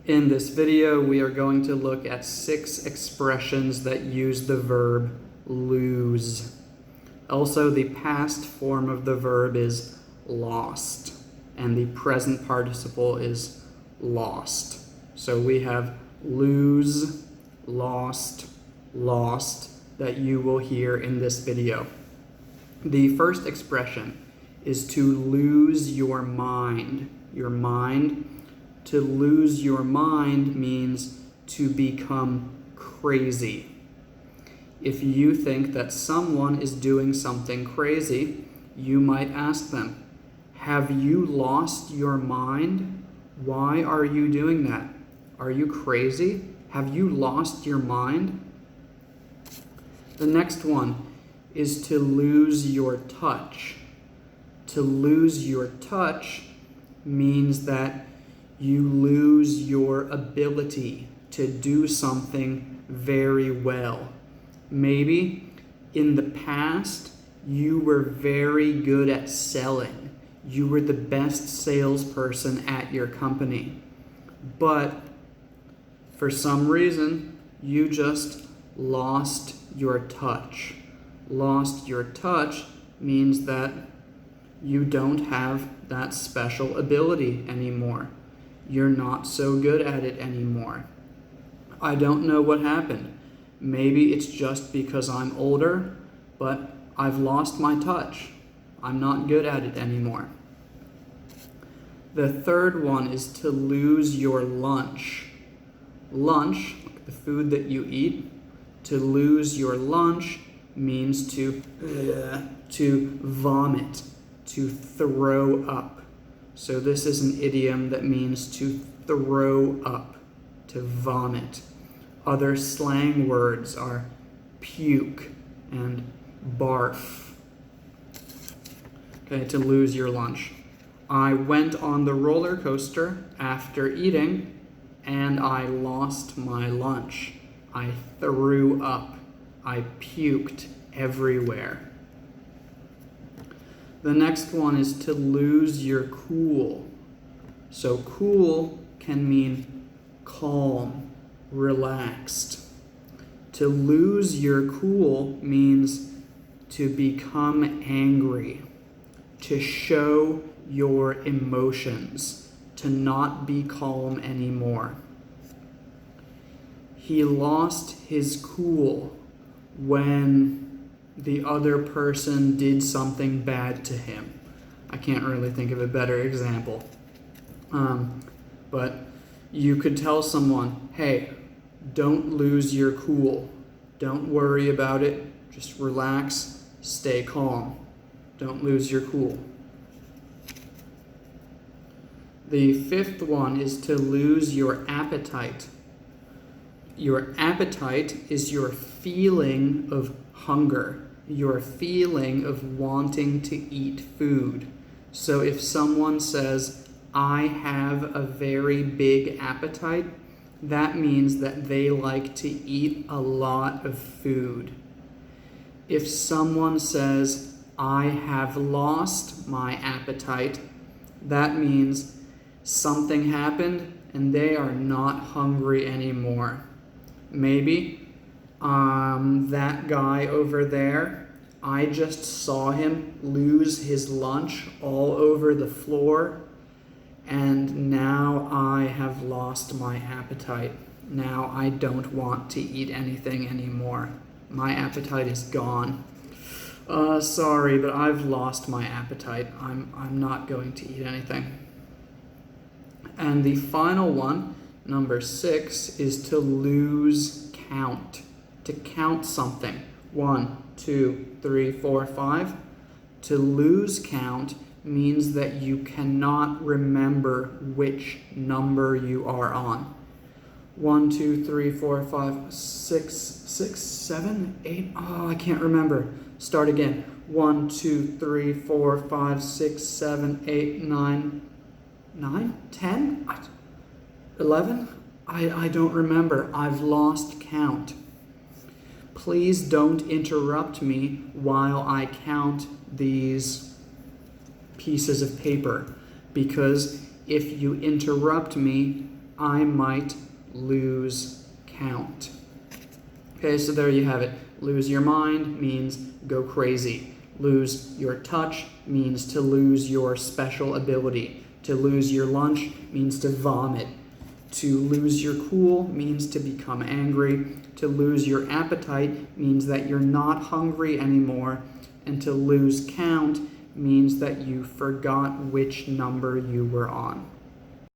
In this video, we are going to look at 6 expressions that use the verb lose. Also, the past form of the verb is lost, and the present participle is lost. So we have lose, lost, lost that you will hear in this video. The first expression is to lose your mind. Your mind. To lose your mind means to become crazy. If you think that someone is doing something crazy, you might ask them, "Have you lost your mind? Why are you doing that? Are you crazy? Have you lost your mind?" The next one is to lose your touch. To lose your touch means that you lose your ability to do something very well. Maybe in the past, you were very good at selling. You were the best salesperson at your company. But for some reason, you just lost your touch. Lost your touch means that you don't have that special ability anymore. You're not so good at it anymore. I don't know what happened. Maybe it's just because I'm older, but I've lost my touch. I'm not good at it anymore. The third one is to lose your lunch. Lunch, like the food that you eat, to lose your lunch means to vomit, to throw up. So this is an idiom that means to throw up, to vomit. Other slang words are puke and barf. Okay, to lose your lunch. I went on the roller coaster after eating and I lost my lunch. I threw up. I puked everywhere. The next one is to lose your cool. So cool can mean calm, relaxed. To lose your cool means to become angry, to show your emotions, to not be calm anymore. He lost his cool when the other person did something bad to him. I can't really think of a better example. But you could tell someone, "Hey, don't lose your cool. Don't worry about it. Just relax, stay calm. Don't lose your cool." The fifth one is to lose your appetite. Your appetite is your feeling of hunger, your feeling of wanting to eat food. So if someone says, "I have a very big appetite," that means that they like to eat a lot of food. If someone says, "I have lost my appetite," that means something happened and they are not hungry anymore. Maybe that guy over there, I just saw him lose his lunch all over the floor, and now I have lost my appetite. Now I don't want to eat anything anymore. My appetite is gone. Sorry, but I've lost my appetite. I'm not going to eat anything. And the final one, number 6, is to lose count. To count something. 1, 2, 3, 4, 5. To lose count means that you cannot remember which number you are on. 1, 2, 3, 4, 5, 6, 7, 8. Oh, I can't remember. Start again. 1, 2, 3, 4, 5, 6, 7, 8, 9, 10, 11. I don't remember. I've lost count. Please don't interrupt me while I count these pieces of paper, because if you interrupt me, I might lose count. Okay, so there you have it. Lose your mind means go crazy. Lose your touch means to lose your special ability. To lose your lunch means to vomit. To lose your cool means to become angry. To lose your appetite means that you're not hungry anymore. And to lose count means that you forgot which number you were on.